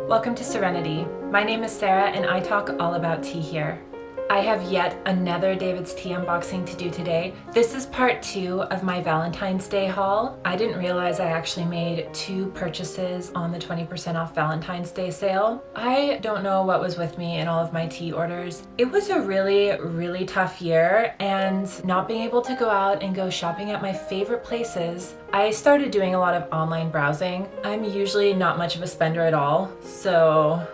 Welcome to Serenity. My name is Sarah and I talk all about tea here. I have yet another David's Tea unboxing to do today. This is part 2 of my Valentine's Day haul. I didn't realize I actually made 2 purchases on the 20% off Valentine's Day sale. I don't know what was with me in all of my tea orders. It was a really tough year, and not being able to go out and go shopping at my favorite places, I started doing a lot of online browsing. I'm usually not much of a spender at all, so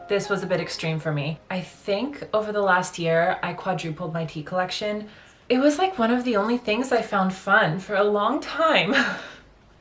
this was a bit extreme for me. I think over the last year, I quadrupled my tea collection. It was like one of the only things I found fun for a long time.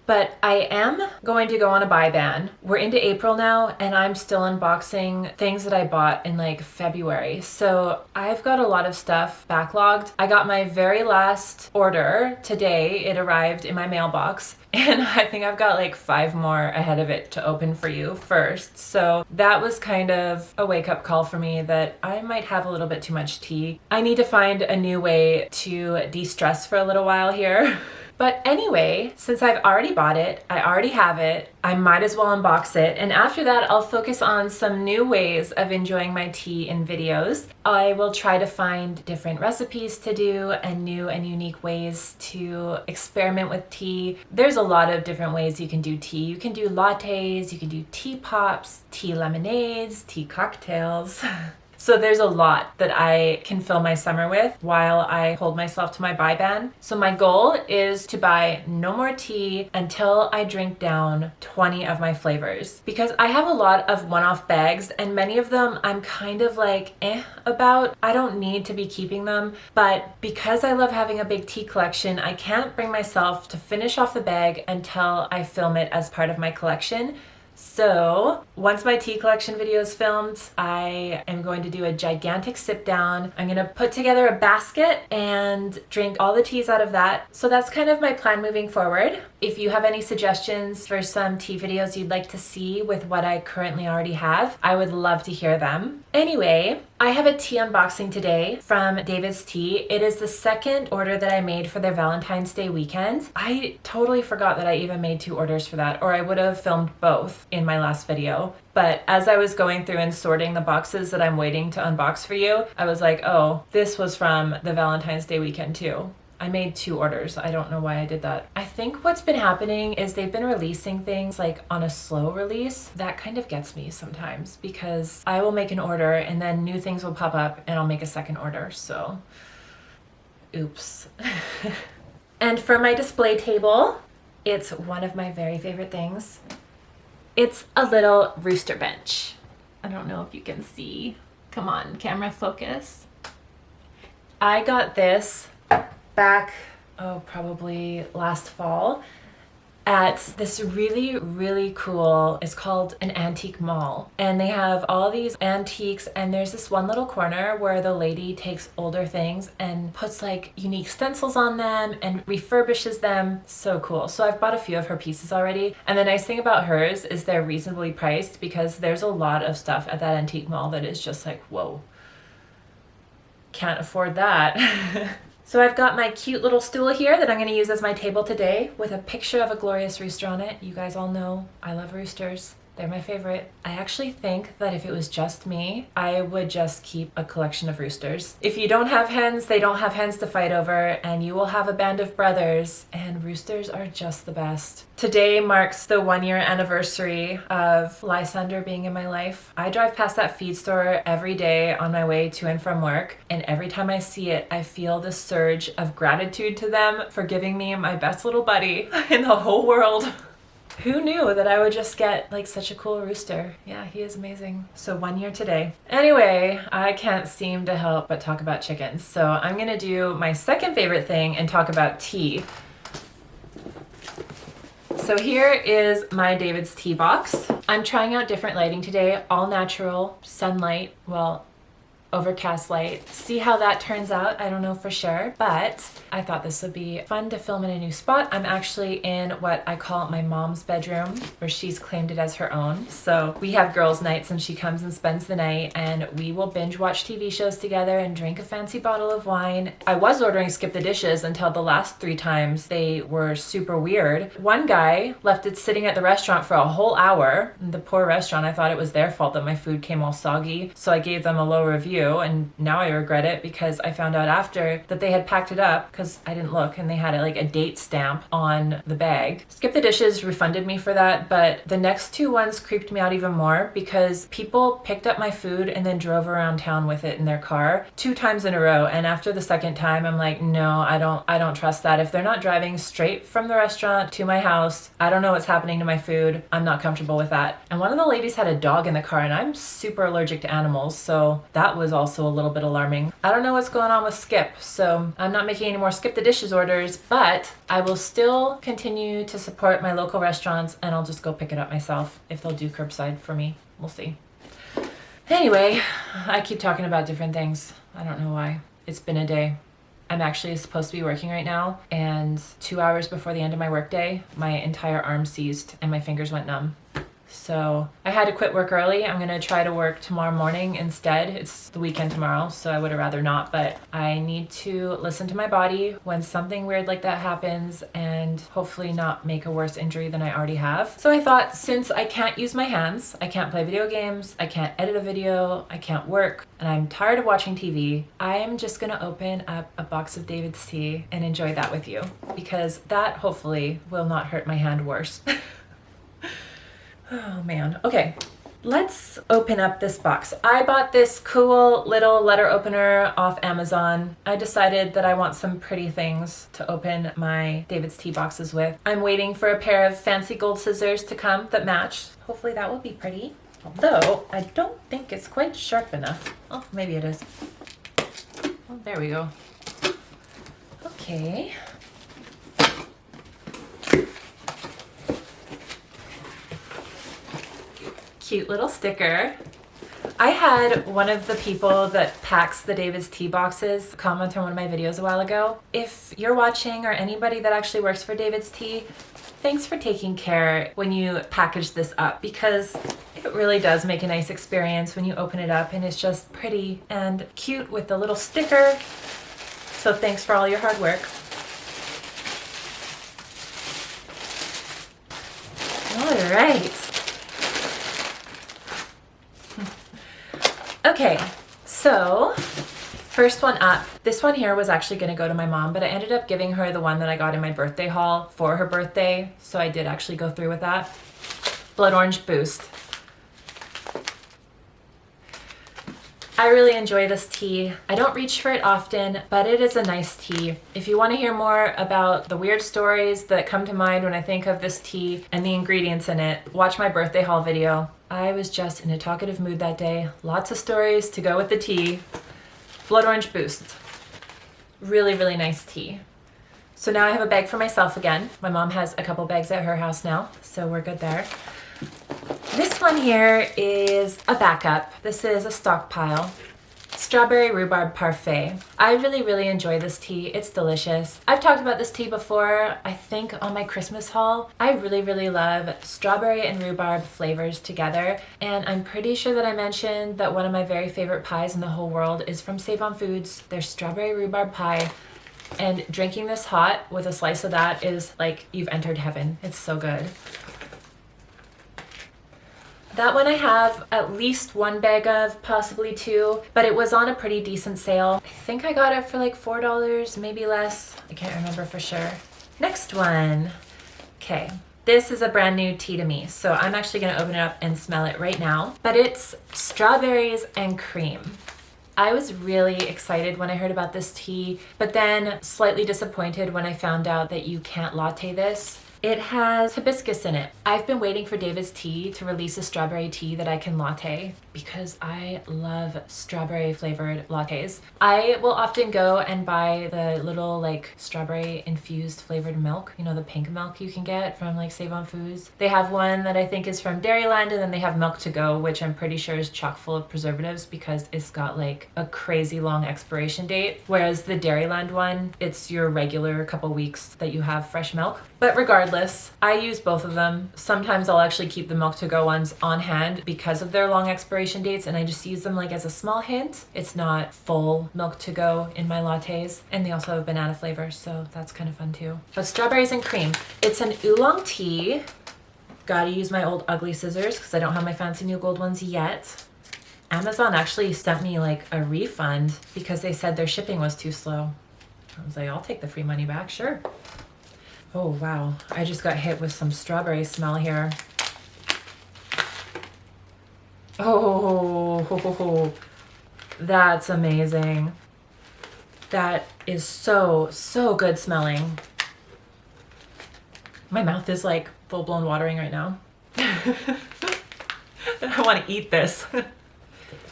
But I am going to go on a buy ban. We're into April now, and I'm still unboxing things that I bought in like February. So I've got a lot of stuff backlogged. I got my very last order today. It arrived in my mailbox, and I think I've got like 5 more ahead of it to open for you first. So that was kind of a wake-up call for me that I might have a little bit too much tea. I need to find a new way to de-stress for a little while here. But anyway, since I've already bought it, I already have it, I might as well unbox it. And after that, I'll focus on some new ways of enjoying my tea in videos. I will try to find different recipes to do and new and unique ways to experiment with tea. There's a lot of different ways you can do tea. You can do lattes, you can do tea pops, tea lemonades, tea cocktails. So there's a lot that I can fill my summer with while I hold myself to my buy ban. So my goal is to buy no more tea until I drink down 20 of my flavors. Because I have a lot of one-off bags, and many of them I'm kind of like about. I don't need to be keeping them, but because I love having a big tea collection, I can't bring myself to finish off the bag until I film it as part of my collection. So once my tea collection video is filmed, I am going to do a gigantic sip down. I'm going to put together a basket and drink all the teas out of that. So that's kind of my plan moving forward. If you have any suggestions for some tea videos you'd like to see with what I currently already have, I would love to hear them. Anyway, I have a tea unboxing today from David's Tea. It is the second order that I made for their Valentine's Day weekend. I totally forgot that I even made 2 orders for that, or I would have filmed both in my last video. But as I was going through and sorting the boxes that I'm waiting to unbox for you, I was like, oh, this was from the Valentine's Day weekend too. I made 2 orders. I don't know why I did that. I think what's been happening is they've been releasing things like on a slow release. That kind of gets me sometimes because I will make an order and then new things will pop up and I'll make a second order. So, oops. And for my display table, it's one of my very favorite things. It's a little rooster bench. I don't know if you can see. Come on, camera focus. I got this back, probably last fall at this really cool, it's called an antique mall. And they have all these antiques, and there's this one little corner where the lady takes older things and puts like unique stencils on them and refurbishes them. So cool. So I've bought a few of her pieces already. And the nice thing about hers is they're reasonably priced because there's a lot of stuff at that antique mall that is just like, whoa, can't afford that. So I've got my cute little stool here that I'm going to use as my table today with a picture of a glorious rooster on it. You guys all know I love roosters. They're my favorite. I actually think that if it was just me, I would just keep a collection of roosters. If you don't have hens, they don't have hens to fight over, and you will have a band of brothers, and roosters are just the best. Today marks the 1-year anniversary of Lysander being in my life. I drive past that feed store every day on my way to and from work, and every time I see it, I feel this surge of gratitude to them for giving me my best little buddy in the whole world. Who knew that I would just get like such a cool rooster? Yeah, he is amazing. So 1 year today. Anyway, I can't seem to help but talk about chickens. So I'm gonna do my second favorite thing and talk about tea. So here is my David's Tea box. I'm trying out different lighting today, all natural, sunlight, well, overcast light. See how that turns out. I don't know for sure, but I thought this would be fun to film in a new spot. I'm actually in what I call my mom's bedroom, where she's claimed it as her own. So we have girls' nights and she comes and spends the night, and we will binge watch TV shows together and drink a fancy bottle of wine. I was ordering skip the dishes until the last 3 times they were super weird. One guy left it sitting at the restaurant for a whole hour. The poor restaurant, I thought it was their fault that my food came all soggy, so I gave them a low review, and now I regret it because I found out after that they had packed it up because I didn't look, and they had like a date stamp on the bag. Skip the Dishes refunded me for that, but the next 2 ones creeped me out even more because people picked up my food and then drove around town with it in their car 2 times in a row, and after the second time I'm like, no, I don't trust that. If they're not driving straight from the restaurant to my house, I don't know what's happening to my food. I'm not comfortable with that. And one of the ladies had a dog in the car, and I'm super allergic to animals, so that was also a little bit alarming. I don't know what's going on with Skip, so I'm not making any more Skip the Dishes orders, but I will still continue to support my local restaurants, and I'll just go pick it up myself if they'll do curbside for me. We'll see. Anyway, I keep talking about different things. I don't know why. It's been a day. I'm actually supposed to be working right now, and 2 hours before the end of my workday, my entire arm seized and my fingers went numb. So I had to quit work early. I'm gonna try to work tomorrow morning instead. It's the weekend tomorrow, so I would have rather not, but I need to listen to my body when something weird like that happens and hopefully not make a worse injury than I already have. So I thought, since I can't use my hands, I can't play video games, I can't edit a video, I can't work, and I'm tired of watching TV, I am just gonna open up a box of David's tea and enjoy that with you, because that hopefully will not hurt my hand worse. Oh man. Okay, let's open up this box. I bought this cool little letter opener off Amazon. I decided that I want some pretty things to open my David's Tea boxes with. I'm waiting for a pair of fancy gold scissors to come that match. Hopefully that will be pretty. Although I don't think it's quite sharp enough. Oh, maybe it is. Oh, there we go. Okay. Cute little sticker. I had one of the people that packs the David's Tea boxes comment on one of my videos a while ago. If you're watching, or anybody that actually works for David's Tea, thanks for taking care when you package this up, because it really does make a nice experience when you open it up and it's just pretty and cute with the little sticker. So thanks for all your hard work. All right. Okay, so first one up. This one here was actually going to go to my mom, but I ended up giving her the one that I got in my birthday haul for her birthday, so I did actually go through with that. Blood Orange Boost. I really enjoy this tea. I don't reach for it often, but it is a nice tea. If you want to hear more about the weird stories that come to mind when I think of this tea and the ingredients in it, watch my birthday haul video. I was just in a talkative mood that day. Lots of stories to go with the tea. Blood Orange Boost. Really, really nice tea. So now I have a bag for myself again. My mom has a couple bags at her house now, so we're good there. This one here is a backup. This is a stockpile. Strawberry Rhubarb Parfait. I really, really enjoy this tea. It's delicious. I've talked about this tea before, I think on my Christmas haul. I really, really love strawberry and rhubarb flavors together, and I'm pretty sure that I mentioned that one of my very favorite pies in the whole world is from Save On Foods. Their strawberry rhubarb pie, and drinking this hot with a slice of that is like you've entered heaven. It's so good. That one I have at least one bag of, possibly 2, but it was on a pretty decent sale. I think I got it for like $4, maybe less. I can't remember for sure. Next one. Okay, this is a brand new tea to me, so I'm actually gonna open it up and smell it right now. But it's strawberries and cream. I was really excited when I heard about this tea, but then slightly disappointed when I found out that you can't latte this. It has hibiscus in it. I've been waiting for David's Tea to release a strawberry tea that I can latte because I love strawberry flavored lattes. I will often go and buy the little like strawberry infused flavored milk, you know, the pink milk you can get from like Save On Foods. They have one that I think is from Dairyland, and then they have Milk to Go, which I'm pretty sure is chock full of preservatives because it's got like a crazy long expiration date. Whereas the Dairyland one, it's your regular couple weeks that you have fresh milk. But regardless, I use both of them. Sometimes I'll actually keep the Milk to Go ones on hand because of their long expiration dates, and I just use them like as a small hint. It's not full Milk to Go in my lattes, and they also have banana flavor, so that's kind of fun too. But strawberries and cream. It's an oolong tea. Gotta use my old ugly scissors because I don't have my fancy new gold ones yet. Amazon actually sent me like a refund because they said their shipping was too slow. I was like, I'll take the free money back, sure. Oh wow, I just got hit with some strawberry smell here. Oh, that's amazing. That is so, so good smelling. My mouth is like full-blown watering right now. I want to eat this.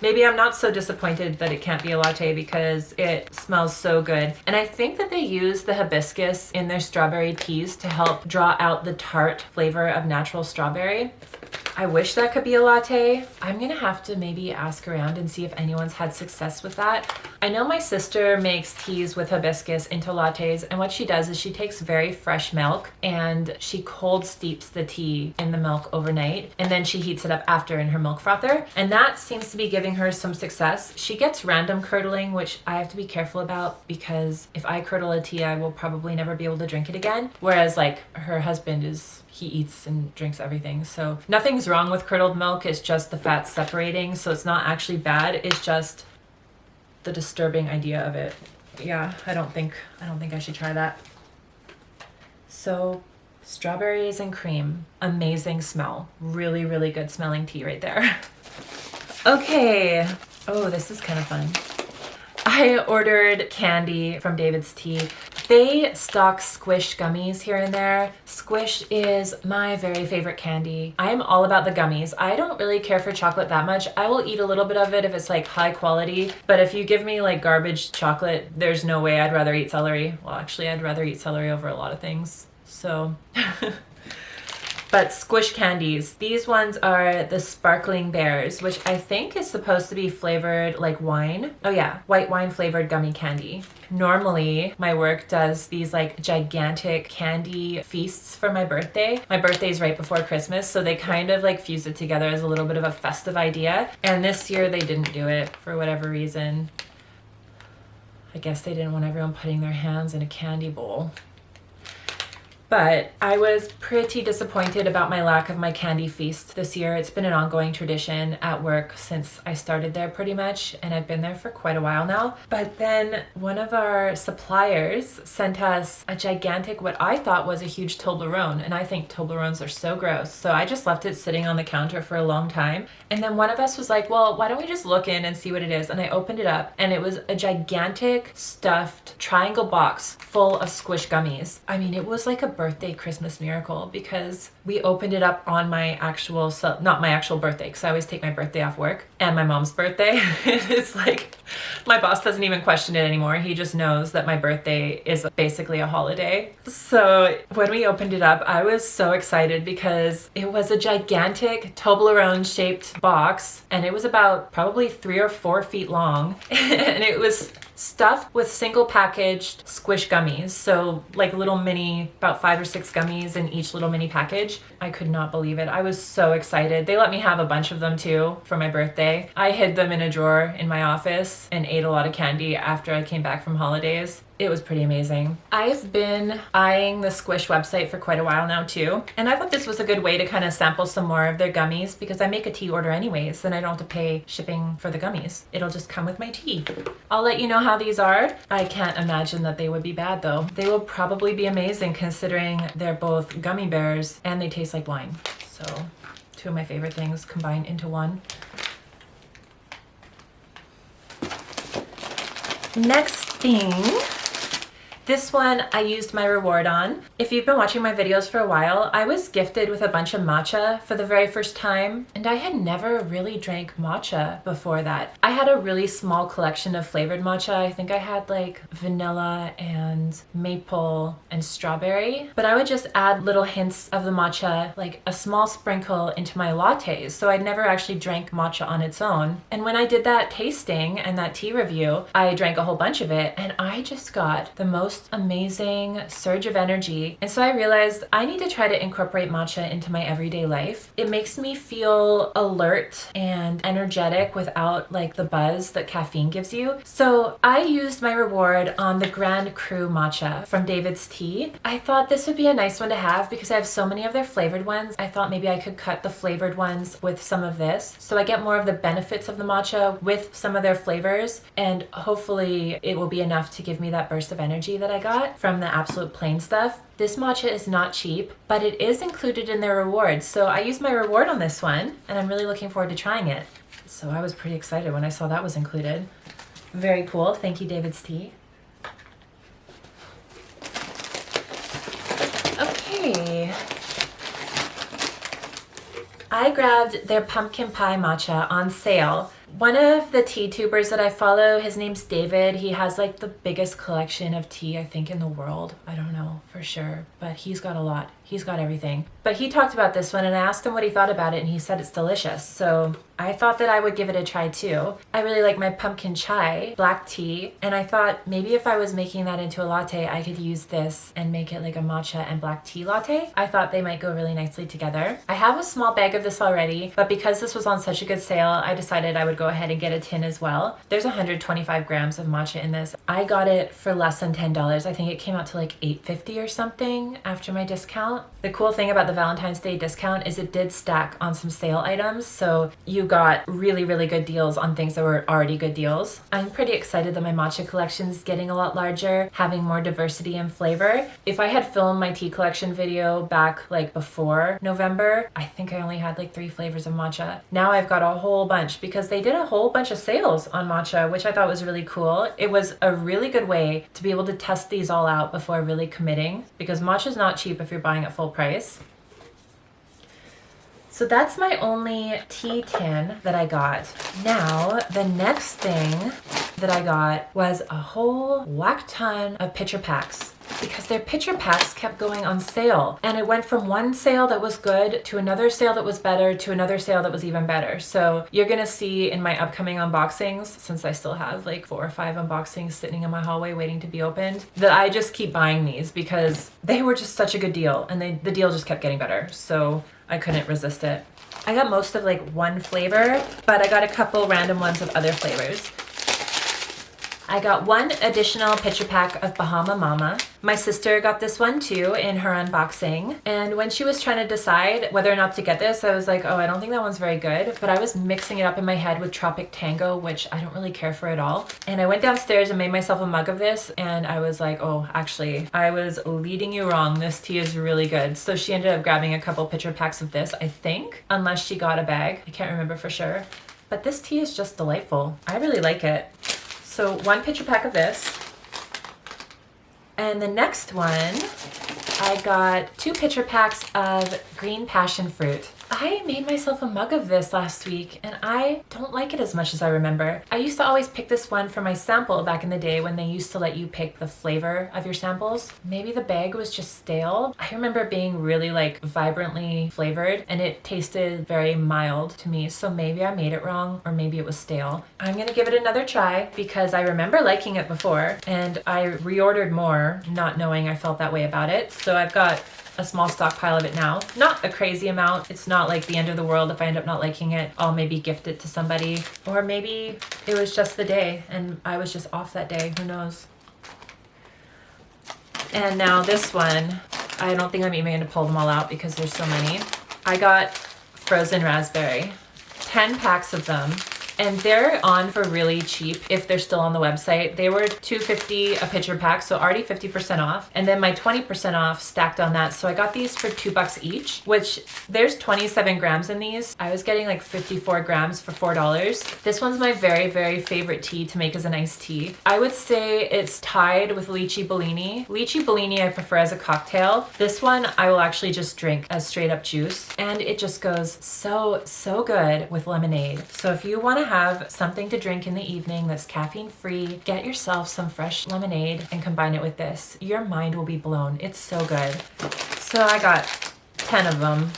Maybe I'm not so disappointed that it can't be a latte because it smells so good. And I think that they use the hibiscus in their strawberry teas to help draw out the tart flavor of natural strawberry. I wish that could be a latte. I'm gonna have to maybe ask around and see if anyone's had success with that. I know my sister makes teas with hibiscus into lattes, and what she does is she takes very fresh milk and she cold steeps the tea in the milk overnight, and then she heats it up after in her milk frother, and that seems to be giving her some success. She gets random curdling, which I have to be careful about because if I curdle a tea, I will probably never be able to drink it again. Whereas like her husband he eats and drinks everything. So nothing's wrong with curdled milk. It's just the fats separating. So it's not actually bad. It's just the disturbing idea of it. Yeah, I don't think I should try that. So strawberries and cream, amazing smell. Really, really good smelling tea right there. Okay. Oh, this is kind of fun. I ordered candy from DAVIDsTEA. They stock Squish gummies here and there. Squish is my very favorite candy. I'm all about the gummies. I don't really care for chocolate that much. I will eat a little bit of it if it's like high quality, but if you give me like garbage chocolate, there's no way I'd rather eat celery. Well, actually, I'd rather eat celery over a lot of things. So... But Squish candies, these ones are the Sparkling Bears, which I think is supposed to be flavored like wine. Oh yeah, white wine flavored gummy candy. Normally, my work does these like gigantic candy feasts for my birthday. My birthday's right before Christmas, so they kind of like fuse it together as a little bit of a festive idea. And this year they didn't do it for whatever reason. I guess they didn't want everyone putting their hands in a candy bowl. But I was pretty disappointed about my lack of my candy feast this year. It's been an ongoing tradition at work since I started there pretty much, and I've been there for quite a while now. But then one of our suppliers sent us a gigantic, what I thought was a huge Toblerone, and I think Toblerones are so gross. So I just left it sitting on the counter for a long time. And then one of us was like, well, why don't we just look in and see what it is? And I opened it up, and it was a gigantic stuffed triangle box full of Squish gummies. I mean, it was like a birthday Christmas miracle because we opened it up on my actual, so not my actual birthday, because I always take my birthday off work, and my mom's birthday. It's like my boss doesn't even question it anymore. He just knows that my birthday is basically a holiday. So when we opened it up, I was so excited because it was a gigantic Toblerone shaped box, and it was about probably 3 or 4 feet long, and it was stuffed with single packaged Squish gummies. So like little mini, about 5 or 6 gummies in each little mini package. I could not believe it. I was so excited. They let me have a bunch of them too for my birthday. I hid them in a drawer in my office and ate a lot of candy after I came back from holidays. It was pretty amazing. I've been eyeing the Squish website for quite a while now too, and I thought this was a good way to kind of sample some more of their gummies because I make a tea order anyways, then I don't have to pay shipping for the gummies. It'll just come with my tea. I'll let you know how these are. I can't imagine that they would be bad though. They will probably be amazing considering they're both gummy bears and they taste like wine. So 2 of my favorite things combined into one. Next thing This one I used my reward on. If you've been watching my videos for a while, I was gifted with a bunch of matcha for the very first time, and I had never really drank matcha before that. I had a really small collection of flavored matcha. I think I had like vanilla and maple and strawberry, but I would just add little hints of the matcha, like a small sprinkle into my lattes, so I'd never actually drank matcha on its own. And when I did that tasting and that tea review, I drank a whole bunch of it, and I just got the most amazing surge of energy. And so I realized I need to try to incorporate matcha into my everyday life. It makes me feel alert and energetic without like the buzz that caffeine gives you. So I used my reward on the Grand Cru Matcha from David's Tea. I thought this would be a nice one to have because I have so many of their flavored ones. I thought maybe I could cut the flavored ones with some of this, so I get more of the benefits of the matcha with some of their flavors, and hopefully it will be enough to give me that burst of energy that I got from the absolute plain stuff. This matcha is not cheap, but it is included in their rewards. So I used my reward on this one, and I'm really looking forward to trying it. So I was pretty excited when I saw that was included. Very cool. Thank you, David's Tea. Okay. I grabbed their pumpkin pie matcha on sale. One of the tea tubers that I follow, his name's David. He has like the biggest collection of tea, I think, in the world. I don't know for sure, but he's got a lot. He's got everything. But he talked about this one, and I asked him what he thought about it, and he said it's delicious. So I thought that I would give it a try too. I really like my pumpkin chai black tea, and I thought maybe if I was making that into a latte, I could use this and make it like a matcha and black tea latte. I thought they might go really nicely together. I have a small bag of this already, but because this was on such a good sale, I decided I would go ahead and get a tin as well. There's 125 grams of matcha in this. I got it for less than $10. I think it came out to like $8.50 or something after my discount. The cool thing about the Valentine's Day discount is it did stack on some sale items, so you got really, really good deals on things that were already good deals. I'm pretty excited that my matcha collection is getting a lot larger, having more diversity and flavor. If I had filmed my tea collection video back like before November, I think I only had like 3 flavors of matcha. Now I've got a whole bunch because they did a whole bunch of sales on matcha, which I thought was really cool. It was a really good way to be able to test these all out before really committing, because matcha is not cheap if you're buying at full price. So that's my only tea tin that I got. Now, the next thing that I got was a whole whack ton of pitcher packs, because their pitcher packs kept going on sale. And it went from one sale that was good to another sale that was better to another sale that was even better. So you're gonna see in my upcoming unboxings, since I still have like 4 or 5 unboxings sitting in my hallway waiting to be opened, that I just keep buying these because they were just such a good deal, and the deal just kept getting better. So I couldn't resist it. I got most of like one flavor, but I got a couple random ones of other flavors. I got one additional pitcher pack of Bahama Mama. My sister got this one too in her unboxing. And when she was trying to decide whether or not to get this, I was like, oh, I don't think that one's very good. But I was mixing it up in my head with Tropic Tango, which I don't really care for at all. And I went downstairs and made myself a mug of this. And I was like, oh, actually, I was leading you wrong. This tea is really good. So she ended up grabbing a couple pitcher packs of this, I think, unless she got a bag. I can't remember for sure. But this tea is just delightful. I really like it. So one pitcher pack of this. And the next one, I got 2 pitcher packs of green passion fruit. I made myself a mug of this last week, and I don't like it as much as I remember. I used to always pick this one for my sample back in the day when they used to let you pick the flavor of your samples. Maybe the bag was just stale. I remember it being really like vibrantly flavored, and it tasted very mild to me. So maybe I made it wrong, or maybe it was stale. I'm gonna give it another try because I remember liking it before, and I reordered more, not knowing I felt that way about it. So I've got a small stockpile of it now. Not a crazy amount. It's not like the end of the world if I end up not liking it. I'll maybe gift it to somebody, or maybe it was just the day and I was just off that day. Who knows? And now this one, I don't think I'm even gonna pull them all out because there's so many. I got frozen raspberry, 10 packs of them. and they're on for really cheap if they're still on the website. They were $2.50 a pitcher pack, so already 50% off. And then my 20% off stacked on that. So I got these for $2 each, which there's 27 grams in these. I was getting like 54 grams for $4. This one's my very, very favorite tea to make as an iced tea. I would say it's tied with Lychee Bellini. Lychee Bellini I prefer as a cocktail. This one I will actually just drink as straight up juice, and it just goes so good with lemonade. So if you want to have something to drink in the evening that's caffeine free, get yourself some fresh lemonade and combine it with this. Your mind will be blown. It's so good. So I got 10 of them.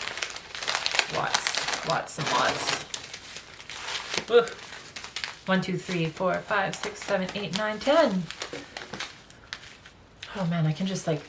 Lots and lots. Ugh. 1, 2, 3, 4, 5, 6, 7, 8, 9, 10. Oh man, I can just like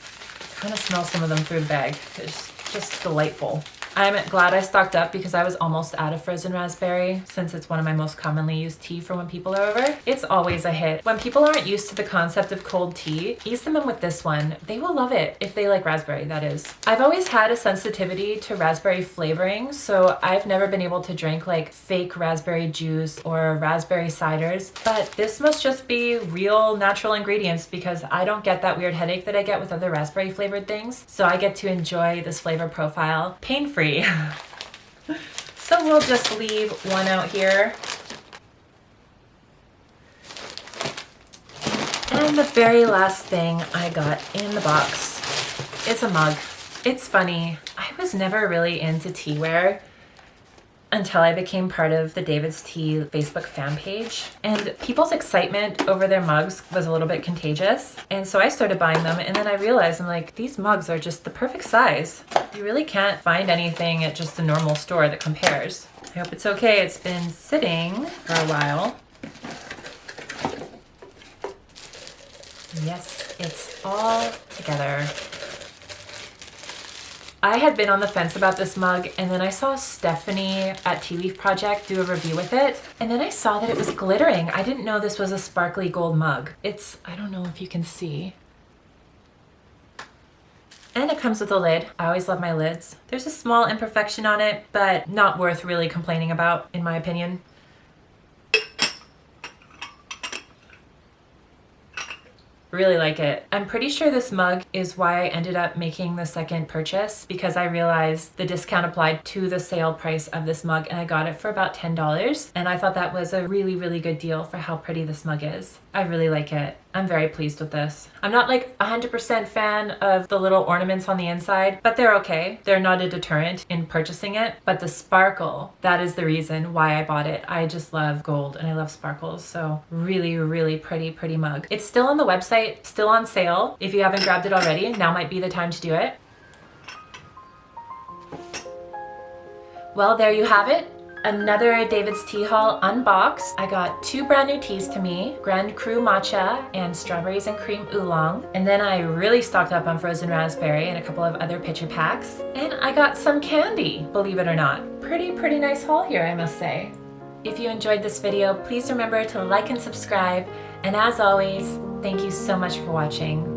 kind of smell some of them through the bag. It's just delightful. I'm glad I stocked up because I was almost out of frozen raspberry, since it's one of my most commonly used tea for when people are over. It's always a hit. When people aren't used to the concept of cold tea, ease them in with this one. They will love it if they like raspberry, that is. I've always had a sensitivity to raspberry flavoring, so I've never been able to drink like fake raspberry juice or raspberry ciders, but this must just be real natural ingredients because I don't get that weird headache that I get with other raspberry flavored things, so I get to enjoy this flavor profile pain-free. So we'll just leave one out here. And the very last thing I got in the box is a mug. It's funny, I was never really into teaware until I became part of the David's Tea Facebook fan page. And people's excitement over their mugs was a little bit contagious. And so I started buying them, and then I realized, I'm like, these mugs are just the perfect size. You really can't find anything at just a normal store that compares. I hope it's okay. It's been sitting for a while. Yes, it's all together. I had been on the fence about this mug, and then I saw Stephanie at Tea Leaf Project do a review with it, and then I saw that it was glittering. I didn't know this was a sparkly gold mug. I don't know if you can see. And it comes with a lid. I always love my lids. There's a small imperfection on it, but not worth really complaining about, in my opinion. Really like it. I'm pretty sure this mug is why I ended up making the second purchase, because I realized the discount applied to the sale price of this mug, and I got it for about $10, and I thought that was a really good deal for how pretty this mug is. I really like it. I'm very pleased with this. I'm not like 100% fan of the little ornaments on the inside, but they're okay. They're not a deterrent in purchasing it, but the sparkle, that is the reason why I bought it. I just love gold and I love sparkles, so really pretty mug. It's still on the website, still on sale. If you haven't grabbed it already, now might be the time to do it. Well, there you have it. Another David's Tea haul unboxed. I got 2 brand new teas to me, Grand Cru Matcha and Strawberries and Cream Oolong. And then I really stocked up on frozen raspberry and a couple of other pitcher packs. And I got some candy, believe it or not. Pretty nice haul here, I must say. If you enjoyed this video, please remember to like and subscribe. And as always, thank you so much for watching.